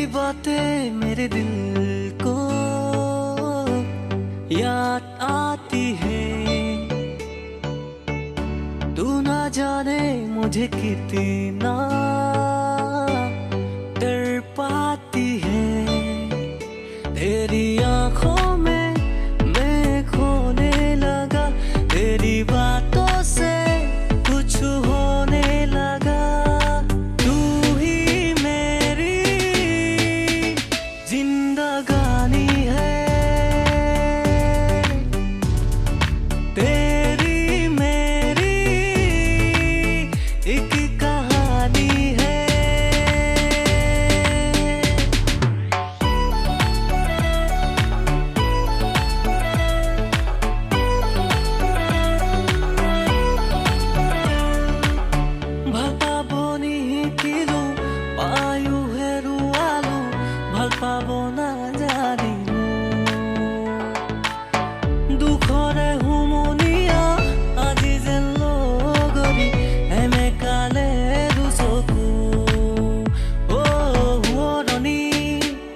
तेरी बातें मेरे दिल को याद आती है। तू ना जाने मुझे कितना तड़पाती है। तेरी आंखों में मैं खोने लगा, तेरी बातों से कुछ होने लगा। तू ही मेरी जिंदगानी है, तेरी मेरी एक कहानी है। পাবো না জানিনো দুখৰে হুমনিয়া আজি যেন লগৰি এমে কালে দুচকু হুৱৰণি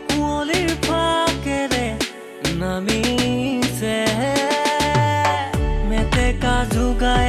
কুঁৱলীৰ ফাকেৰে নামিছে মেটেকা যোগাই